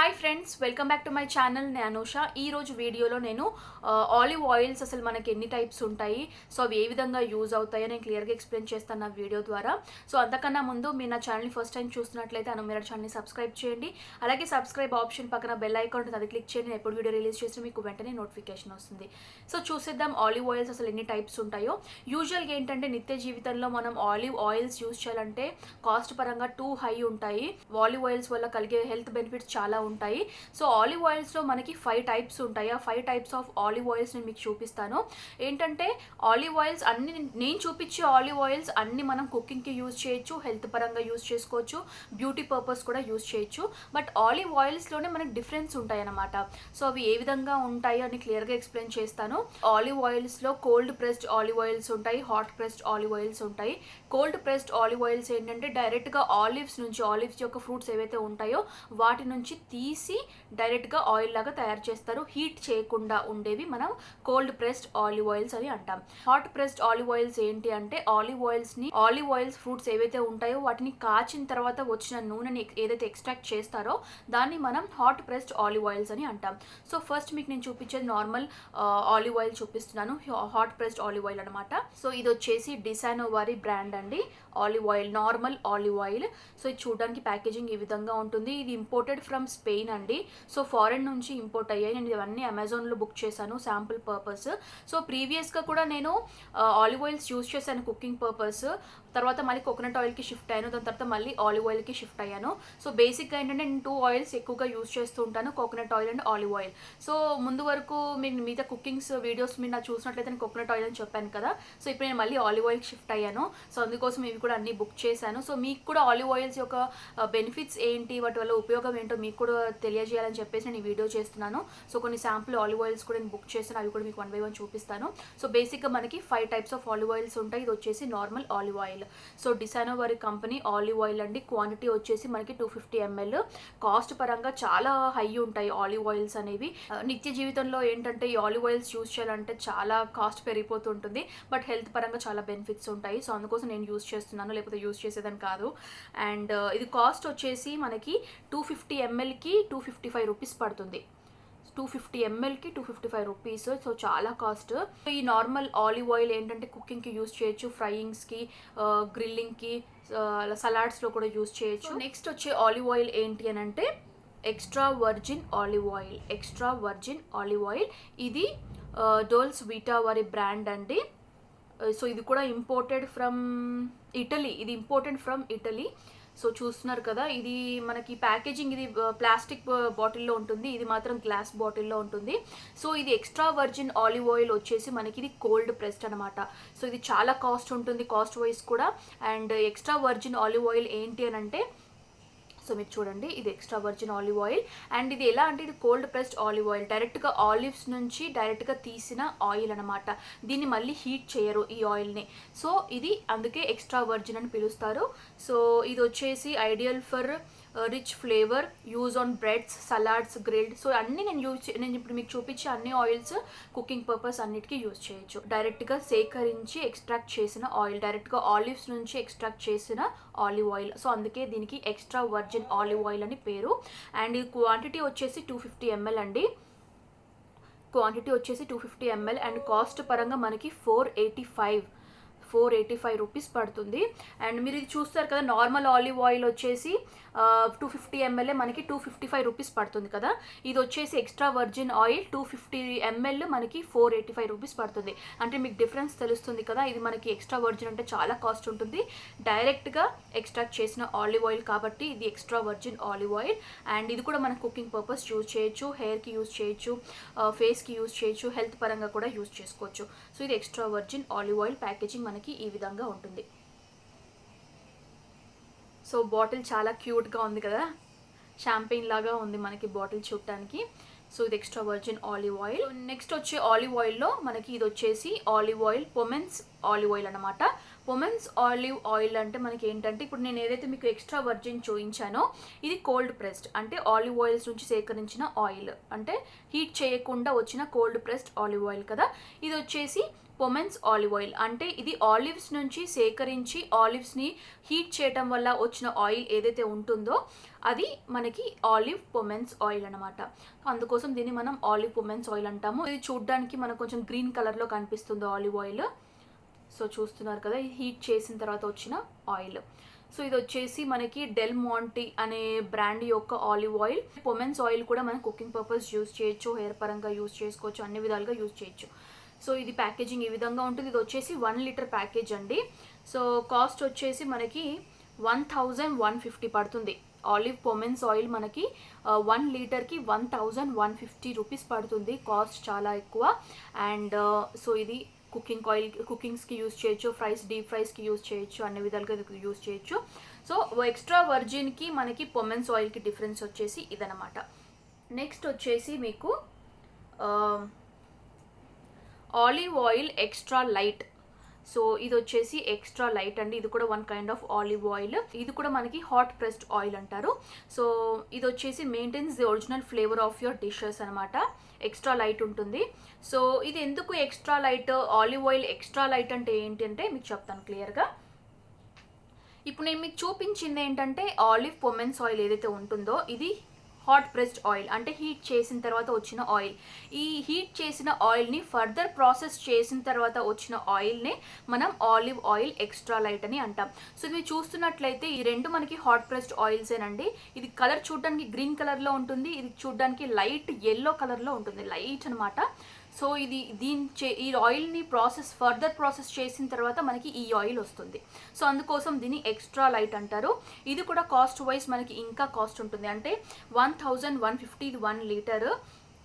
Hi friends, welcome back to my channel. నేను అనూష. ఈ రోజు వీడియోలో నేను ఆలివ్ ఆయిల్స్ అసలు మనకి ఎన్ని టైప్స్ ఉంటాయి, సో అవి ఏ విధంగా యూజ్ అవుతాయో నేను క్లియర్గా ఎక్స్ప్లెయిన్ చేస్తాను నా వీడియో ద్వారా. సో అంతకన్నా ముందు మీరు నా ఛానల్ని ఫస్ట్ టైం చూస్తున్నట్లయితే మీరు ఛానల్ని సబ్స్క్రైబ్ చేయండి. అలాగే సబ్స్క్రైబ్ ఆప్షన్ పక్కన బెల్ ఐకాన్ ఉంటుంది, అది క్లిక్ చేయండి. నేను ఎప్పుడు వీడియో రిలీజ్ చేసినా మీకు వెంటనే నోటిఫికేషన్ వస్తుంది. సో చూసేద్దాం ఆలివ్ ఆయిల్స్ అసలు ఎన్ని టైప్స్ ఉంటాయో. యూజువల్గా ఏంటంటే నిత్య జీవితంలో మనం ఆలివ్ ఆయిల్స్ యూజ్ చేయాలంటే కాస్ట్ పరంగా టూ హై ఉంటాయి. ఆలివ్ ఆయిల్స్ వల్ల కలిగే హెల్త్ బెనిఫిట్స్ చాలా ఉంటాయి. సో ఆలివ్ ఆయిల్స్లో మనకి 5 టైప్స్ ఉంటాయి. ఆ 5 టైప్స్ ఆఫ్ ఆలివ్ ఆయిల్స్ నేను మీకు చూపిస్తాను. ఏంటంటే ఆలివ్ ఆయిల్స్ అన్ని నేను చూపించే ఆలివ్ ఆయిల్స్ అన్ని మనం కుకింగ్కి యూజ్ చేయొచ్చు, హెల్త్ పరంగా యూజ్ చేసుకోవచ్చు, బ్యూటీ పర్పస్ కూడా యూజ్ చేయొచ్చు. బట్ ఆలివ్ ఆయిల్స్లోనే మనకి డిఫరెన్స్ ఉంటాయి అన్నమాట. సో అవి ఏ విధంగా ఉంటాయి అని క్లియర్గా ఎక్స్ప్లెయిన్ చేస్తాను. ఆలివ్ ఆయిల్స్లో కోల్డ్ ప్రెస్డ్ ఆలివ్ ఆయిల్స్ ఉంటాయి, హాట్ ప్రెస్డ్ ఆలివ్ ఆయిల్స్ ఉంటాయి. కోల్డ్ ప్రెస్డ్ ఆలివ్ ఆయిల్స్ ఏంటంటే డైరెక్ట్గా ఆలివ్స్ యొక్క ఫ్రూట్స్ ఏవైతే ఉంటాయో వాటి నుంచి తీసి డైరెక్ట్గా ఆయిల్ లాగా తయారు చేస్తారు. హీట్ చేయకుండా ఉండేవి మనం కోల్డ్ ప్రెస్డ్ ఆలివ్ ఆయిల్స్ అని అంటాం. హాట్ ప్రెస్డ్ ఆలివ్ ఆయిల్స్ ఏంటి అంటే ఆలివ్ ఆయిల్స్ ఫ్రూట్స్ ఏవైతే ఉంటాయో వాటిని కాచిన తర్వాత వచ్చిన నూనెని ఏదైతే ఎక్స్ట్రాక్ట్ చేస్తారో దాన్ని మనం హాట్ ప్రెస్డ్ ఆలివ్ ఆయిల్స్ అని అంటాం. సో ఫస్ట్ మీకు నేను చూపించేది నార్మల్ ఆలివ్ ఆయిల్ చూపిస్తున్నాను, హాట్ ప్రెస్డ్ ఆలివ్ ఆయిల్ అనమాట. సో ఇది వచ్చేసి డిసానో వారి బ్రాండ్ అండి olive oil, normal olive oil. So ఇది చూడడానికి ప్యాకేజింగ్ ఈ విధంగా ఉంటుంది. ఇది ఇంపోర్టెడ్ ఫ్రమ్ స్పెయిన్ అండి. సో ఫారెన్ నుంచి ఇంపోర్ట్ అయ్యాయి. నేను ఇవన్నీ అమెజాన్లో బుక్ చేశాను శాంపుల్ పర్పస్. సో ప్రీవియస్గా కూడా నేను ఆలివ్ ఆయిల్స్ యూజ్ చేశాను కుకింగ్ పర్పస్. తర్వాత మళ్ళీ కోకోనట్ ఆయిల్కి షిఫ్ట్ అయ్యాను, దాని తర్వాత మళ్ళీ ఆలివ్ ఆయిల్కి షిఫ్ట్ అయ్యాను. సో బేసిక్గా ఏంటంటే నేను 2 ఆయిల్స్ ఎక్కువగా యూజ్ చేస్తూ ఉంటాను, coconut oil and olive oil. So ముందు వరకు మీరు మిగతా కుకింగ్స్ వీడియోస్ మీరు నాకు చూసినట్లయితే నేను కోకోనట్ ఆయిల్ అని చెప్పాను కదా. సో ఇప్పుడు నేను మళ్ళీ ఆలివ్ ఆయిల్కి షిఫ్ట్ అయ్యాను. సో అందుకోసం ఇవి కూడా అన్ని బుక్ చేశాను. సో మీకు కూడా ఆలివ్ ఆయిల్స్ యొక్క బెనిఫిట్స్ ఏంటి, వాటి వల్ల ఉపయోగం ఏంటో మీకు కూడా తెలియజేయాలని చెప్పేసి నేను ఈ వీడియో చేస్తున్నాను. సో కొన్ని శాంపుల్ ఆలివ్ ఆయిల్స్ కూడా నేను బుక్ చేశాను, అవి కూడా మీకు 1 by 1 చూపిస్తాను. సో బేసిక్గా మనకి 5 టైప్స్ ఆఫ్ ఆలివ్ ఆయిల్స్ ఉంటాయి. ఇది వచ్చేసి normal olive oil. So Disano వారి కంపెనీ ఆలివ్ ఆయిల్ అండి. క్వాంటిటీ వచ్చేసి మనకి 250 ml. కాస్ట్ పరంగా చాలా హై ఉంటాయి ఆలివ్ ఆయిల్స్ అనేవి. నిత్య జీవితంలో ఏంటంటే ఈ ఆలివ్ ఆయిల్స్ యూజ్ చేయాలంటే చాలా కాస్ట్ పెరిగిపోతుంటుంది, బట్ హెల్త్ పరంగా చాలా బెనిఫిట్స్ ఉంటాయి. సో అందుకోసం నేను యూజ్ చేస్తున్నాను, లేకపోతే యూజ్ చేసేదని కాదు. అండ్ ఇది కాస్ట్ వచ్చేసి మనకి 250 mlకి 255 రూపీస్ పడుతుంది. 250 mlకి 255 రూపీస్. సో చాలా కాస్ట్. ఈ నార్మల్ ఆలివ్ ఆయిల్ ఏంటంటే కుకింగ్కి యూజ్ చేయొచ్చు, ఫ్రైయింగ్స్కి, గ్రిల్లింగ్కి, సలాడ్స్లో కూడా యూజ్ చేయొచ్చు. నెక్స్ట్ వచ్చే ఆలివ్ ఆయిల్ ఏంటి అని అంటే extra virgin olive oil. Extra virgin olive oil ఇది డోల్స్ వీటా వారి బ్రాండ్ అండి. సో ఇది కూడా ఇంపోర్టెడ్ ఫ్రమ్ ఇటలీ. సో చూస్తున్నారు కదా, ఇది మనకి ప్యాకేజింగ్ ఇది ప్లాస్టిక్ బాటిల్లో ఉంటుంది, ఇది మాత్రం గ్లాస్ బాటిల్లో ఉంటుంది. సో ఇది ఎక్స్ట్రా వర్జిన్ ఆలివ్ ఆయిల్ వచ్చేసి మనకి ఇది కోల్డ్ ప్రెస్డ్ అనమాట. సో ఇది చాలా కాస్ట్ ఉంటుంది, కాస్ట్ వైజ్ కూడా. And extra virgin olive oil ఏంటి అని అంటే, సో మీరు చూడండి, ఇది extra virgin olive oil. And ఇది ఎలా అంటే ఇది కోల్డ్ ప్రెస్డ్ ఆలివ్ ఆయిల్, డైరెక్ట్గా ఆలివ్స్ నుంచి డైరెక్ట్గా తీసిన ఆయిల్ అనమాట. దీన్ని మళ్ళీ హీట్ చేయరు ఈ ఆయిల్ని. సో ఇది అందుకే ఎక్స్ట్రా వర్జిన్ అని పిలుస్తారు. సో ఇది వచ్చేసి ideal for rich flavour, use on breads, salads, grilled. So అన్నీ నేను ఇప్పుడు మీకు చూపించే అన్ని ఆయిల్స్ కుకింగ్ పర్పస్ అన్నిటికీ యూజ్ చేయొచ్చు. డైరెక్ట్గా సేకరించి ఎక్స్ట్రాక్ట్ చేసిన ఆయిల్, డైరెక్ట్గా ఆలివ్స్ నుంచి ఎక్స్ట్రాక్ట్ చేసిన ఆలివ్ ఆయిల్. సో అందుకే దీనికి ఎక్స్ట్రా వర్జిన్ ఆలివ్ ఆయిల్ అని పేరు. అండ్ ఇది క్వాంటిటీ వచ్చేసి 250 ml అండి. క్వాంటిటీ వచ్చేసి 250 ml. అండ్ కాస్ట్ పరంగా మనకి 485 రూపీస్ పడుతుంది. అండ్ మీరు ఇది చూస్తారు కదా, నార్మల్ ఆలివ్ ఆయిల్ వచ్చేసి 250 ml మనకి 255 రూపీస్ పడుతుంది కదా. ఇది వచ్చేసి ఎక్స్ట్రా వర్జిన్ ఆయిల్ 250 ml మనకి 485 రూపీస్ పడుతుంది. అంటే మీకు డిఫరెన్స్ తెలుస్తుంది కదా. ఇది మనకి ఎక్స్ట్రా వర్జిన్ అంటే చాలా కాస్ట్ ఉంటుంది, డైరెక్ట్గా ఎక్స్ట్రాక్ట్ చేసిన ఆలివ్ ఆయిల్ కాబట్టి ఇది extra virgin olive oil. And ఇది కూడా మన కుకింగ్ పర్పస్ యూజ్ చేయొచ్చు, హెయిర్కి యూజ్ చేయొచ్చు, ఫేస్కి యూజ్ చేయొచ్చు, హెల్త్ పరంగా కూడా యూజ్ చేసుకోవచ్చు. సో ఇది extra virgin olive oil. Packaging మనకి ఈ విధంగా ఉంటుంది. సో బాటిల్ చాలా క్యూట్గా ఉంది కదా, షాంపెయిన్ లాగా ఉంది మనకి బాటిల్ చూడటానికి. సో ఇది extra virgin olive oil. Next వచ్చే ఆలివ్ ఆయిల్లో మనకి ఇది వచ్చేసి ఆలివ్ ఆయిల్ పొమెన్స్ ఆలివ్ ఆయిల్ అనమాట. పొమెన్స్ ఆలివ్ ఆయిల్ అంటే మనకి ఏంటంటే, ఇప్పుడు నేను ఏదైతే మీకు ఎక్స్ట్రా వర్జిన్ చూపించానో ఇది కోల్డ్ ప్రెస్డ్, అంటే ఆలివ్ ఆయిల్స్ నుంచి సేకరించిన ఆయిల్, అంటే హీట్ చేయకుండా వచ్చిన కోల్డ్ ప్రెస్డ్ ఆలివ్ ఆయిల్ కదా. ఇది వచ్చేసి పొమెన్స్ ఆలివ్ ఆయిల్, అంటే ఇది ఆలివ్స్ నుంచి సేకరించి ఆలివ్స్ని హీట్ చేయటం వల్ల వచ్చిన ఆయిల్ ఏదైతే ఉంటుందో అది మనకి ఆలివ్ పొమెన్స్ ఆయిల్ అనమాట. అందుకోసం దీన్ని మనం ఆలివ్ పొమెన్స్ ఆయిల్ అంటాము. ఇది చూడడానికి మనకు కొంచెం గ్రీన్ కలర్లో కనిపిస్తుంది ఆలివ్ ఆయిల్. సో చూస్తున్నారు కదా, ఇది హీట్ చేసిన తర్వాత వచ్చిన ఆయిల్. సో ఇది వచ్చేసి మనకి డెల్ మాంటే అనే బ్రాండ్ యొక్క ఆలివ్ ఆయిల్. పొమెన్స్ ఆయిల్ కూడా మనం కుకింగ్ పర్పస్ యూస్ చేయొచ్చు, హెయిర్ పరంగా యూస్ చేసుకోవచ్చు, అన్ని విధాలుగా యూస్ చేయొచ్చు. సో ఇది ప్యాకేజింగ్ ఈ విధంగా ఉంటుంది. ఇది వచ్చేసి 1 లీటర్ ప్యాకేజ్ అండి. సో కాస్ట్ వచ్చేసి మనకి 1150 పడుతుంది. ఆలివ్ పొమెన్స్ ఆయిల్ మనకి 1 లీటర్కి 1150 రూపీస్ పడుతుంది. కాస్ట్ చాలా ఎక్కువ. అండ్ సో ఇది కుకింగ్ ఆయిల్, కుకింగ్స్కి యూస్ చేయొచ్చు, డీప్ ఫ్రైస్కి యూస్ చేయొచ్చు, అన్ని విధాలుగా యూస్ చేయొచ్చు. సో ఎక్స్ట్రా వర్జిన్కి మనకి పొమెన్స్ ఆయిల్కి డిఫరెన్స్ వచ్చేసి ఇదనమాట. నెక్స్ట్ వచ్చేసి మీకు olive oil extra light. So ఇది వచ్చేసి ఎక్స్ట్రా లైట్ అండి. ఇది కూడా 1 కైండ్ ఆఫ్ ఆలివ్ ఆయిల్. ఇది కూడా మనకి హాట్ ప్రెస్డ్ ఆయిల్ అంటారు. సో ఇది వచ్చేసి maintains the original flavour of your dishes అనమాట. ఎక్స్ట్రా లైట్ ఉంటుంది. సో ఇది ఎందుకు extra light, olive oil extra light అంటే ఏంటి అంటే మీకు చెప్తాను క్లియర్గా. ఇప్పుడు నేను మీకు చూపించింది ఏంటంటే ఆలివ్ పొమెన్స్ ఆయిల్ ఏదైతే ఉంటుందో ఇది హాట్ ప్రెస్డ్ ఆయిల్, అంటే హీట్ చేసిన తర్వాత వచ్చిన ఆయిల్. ఈ హీట్ చేసిన ఆయిల్ని ఫర్దర్ ప్రాసెస్ చేసిన తర్వాత వచ్చిన ఆయిల్ని మనం ఆలివ్ ఆయిల్ ఎక్స్ట్రా లైట్ అని అంటాం. సో ఇది చూస్తున్నట్లయితే ఈ రెండు మనకి హాట్ ప్రెస్డ్ ఆయిల్సేనండి. ఇది కలర్ చూడడానికి గ్రీన్ కలర్లో ఉంటుంది, ఇది చూడడానికి లైట్ ఎల్లో కలర్లో ఉంటుంది, లైట్ అనమాట. సో ఇది ఈ ఆయిల్ని ఫర్దర్ ప్రాసెస్ చేసిన తర్వాత మనకి ఈ ఆయిల్ వస్తుంది. సో అందుకోసం దీన్ని ఎక్స్ట్రా లైట్ అంటారు. ఇది కూడా కాస్ట్ వైజ్ మనకి ఇంకా కాస్ట్ ఉంటుంది, అంటే 1150 ఇది 1 లీటర్.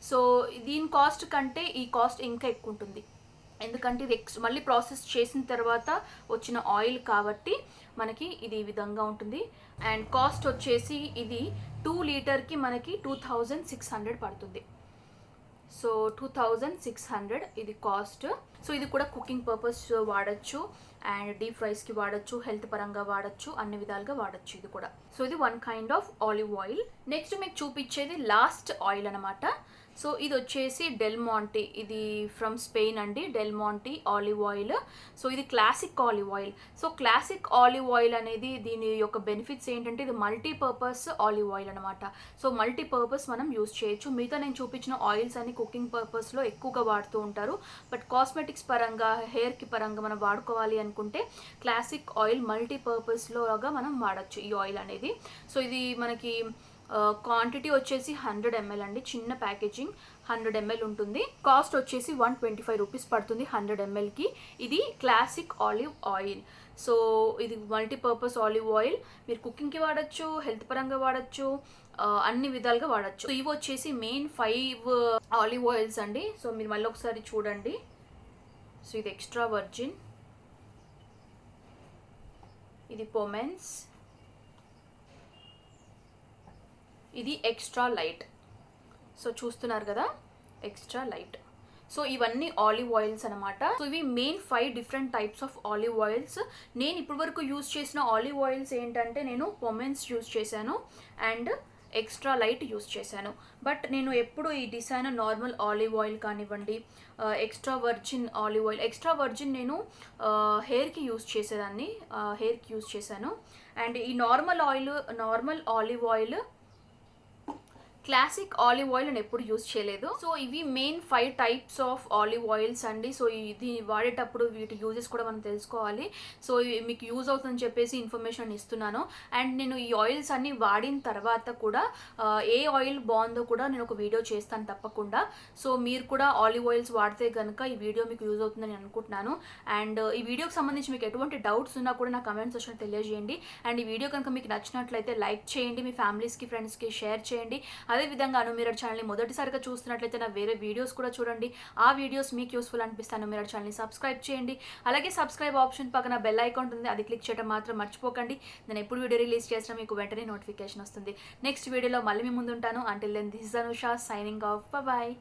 సో దీని కాస్ట్ కంటే ఈ కాస్ట్ ఇంకా ఎక్కువ ఉంటుంది, ఎందుకంటే ఇది మళ్ళీ ప్రాసెస్ చేసిన తర్వాత వచ్చిన ఆయిల్ కాబట్టి మనకి ఇది ఈ విధంగా ఉంటుంది. అండ్ కాస్ట్ వచ్చేసి ఇది 2 లీటర్కి మనకి 2600 పడుతుంది. సో 2600 ఇది కాస్ట్. సో ఇది కూడా కుకింగ్ పర్పస్ వాడచ్చు, అండ్ డీప్ ఫ్రైస్కి వాడచ్చు, హెల్త్ పరంగా వాడచ్చు, అన్ని విధాలుగా వాడచ్చు ఇది కూడా. సో ఇది 1 kind of olive oil. Next మీకు చూపించేది లాస్ట్ ఆయిల్ అనమాట. సో ఇది వచ్చేసి డెల్ మాంటే, ఇది ఫ్రమ్ స్పెయిన్ అండి, Del Monte olive oil. So ఇది classic olive oil. So classic olive oil అనేది దీని యొక్క బెనిఫిట్స్ ఏంటంటే ఇది మల్టీపర్పస్ ఆలివ్ ఆయిల్ అనమాట. సో మల్టీపర్పస్ మనం యూస్ చేయొచ్చు. మిగతా నేను చూపించిన ఆయిల్స్ అన్ని కుకింగ్ పర్పస్లో ఎక్కువగా వాడుతూ ఉంటారు, బట్ కాస్మెటిక్స్ పరంగా, హెయిర్కి పరంగా మనం వాడుకోవాలి అనుకుంటే క్లాసిక్ ఆయిల్ మల్టీపర్పస్లోగా మనం వాడచ్చు ఈ ఆయిల్ అనేది. సో ఇది మనకి క్వాంటిటీ వచ్చేసి 100 ml అండి, చిన్న ప్యాకేజింగ్ 100 ml ఉంటుంది. కాస్ట్ వచ్చేసి 125 రూపీస్ పడుతుంది 100 mlకి. ఇది క్లాసిక్ ఆలివ్ ఆయిల్. సో ఇది మల్టీపర్పస్ ఆలివ్ ఆయిల్, మీరు కుకింగ్కి వాడచ్చు, హెల్త్ పరంగా వాడచ్చు, అన్ని విధాలుగా వాడచ్చు. సో ఇవి వచ్చేసి మెయిన్ 5 ఆలివ్ ఆయిల్స్ అండి. సో మీరు మళ్ళీ ఒకసారి చూడండి. సో ఇది ఎక్స్ట్రా వర్జిన్, ఇది పొమెన్స్, ఇది ఎక్స్ట్రా లైట్. సో చూస్తున్నారు కదా, ఎక్స్ట్రా లైట్. సో ఇవన్నీ ఆలివ్ ఆయిల్స్ అనమాట. సో ఇవి main 5 different types of olive oils. నేను ఇప్పటి వరకు యూజ్ చేసిన ఆలివ్ ఆయిల్స్ ఏంటంటే నేను పొమెన్స్ యూజ్ చేశాను అండ్ ఎక్స్ట్రా లైట్ యూస్ చేశాను. బట్ నేను ఎప్పుడు ఈ డిసైన్ నార్మల్ ఆలివ్ ఆయిల్ కానివ్వండి, extra virgin olive oil, extra virgin నేను హెయిర్కి యూస్ చేసేదాన్ని, హెయిర్కి యూస్ చేశాను. అండ్ ఈ normal olive oil, classic olive oil నేను ఎప్పుడు యూజ్ చేయలేదు. సో ఇవి main 5 types of olive oils అండి. సో ఇది వాడేటప్పుడు వీటి యూజెస్ కూడా మనం తెలుసుకోవాలి. సో మీకు యూజ్ అవుతుందని చెప్పేసి ఇన్ఫర్మేషన్ ఇస్తున్నాను. అండ్ నేను ఈ ఆయిల్స్ అన్ని వాడిన తర్వాత కూడా ఏ ఆయిల్ బాగుందో కూడా నేను ఒక వీడియో చేస్తాను తప్పకుండా. సో మీరు కూడా ఆలివ్ ఆయిల్స్ వాడితే కనుక ఈ వీడియో మీకు యూజ్ అవుతుందని అనుకుంటున్నాను. అండ్ ఈ వీడియోకి సంబంధించి మీకు ఎటువంటి డౌట్స్ ఉన్నా కూడా నా కమెంట్ సెక్షన్లో తెలియజేయండి. అండ్ ఈ వీడియో కనుక మీకు నచ్చినట్లయితే లైక్ చేయండి, మీ ఫ్యామిలీస్కి, ఫ్రెండ్స్కి షేర్ చేయండి. అదేవిధంగా అనుమిరర్ ఛానల్ని మొదటిసారిగా చూస్తున్నట్లయితే నా వేరే వీడియోస్ కూడా చూడండి. ఆ వీడియోస్ మీకు యూస్ఫుల్ అనిపిస్తే అనుమిరర్ ఛానల్ని సబ్స్క్రైబ్ చేయండి. అలాగే సబ్స్క్రైబ్ ఆప్షన్ పక్కన బెల్ ఐకాన్ ఉంటుంది, అది క్లిక్ చేయడం మాత్రం మర్చిపోకండి. నేను ఎప్పుడు వీడియో రిలీజ్ చేసినా మీకు వెంటనే నోటిఫికేషన్ వస్తుంది. నెక్స్ట్ వీడియోలో మళ్ళీ మీ ముందు ఉంటాను. Until then this is Anusha signing off. Bye.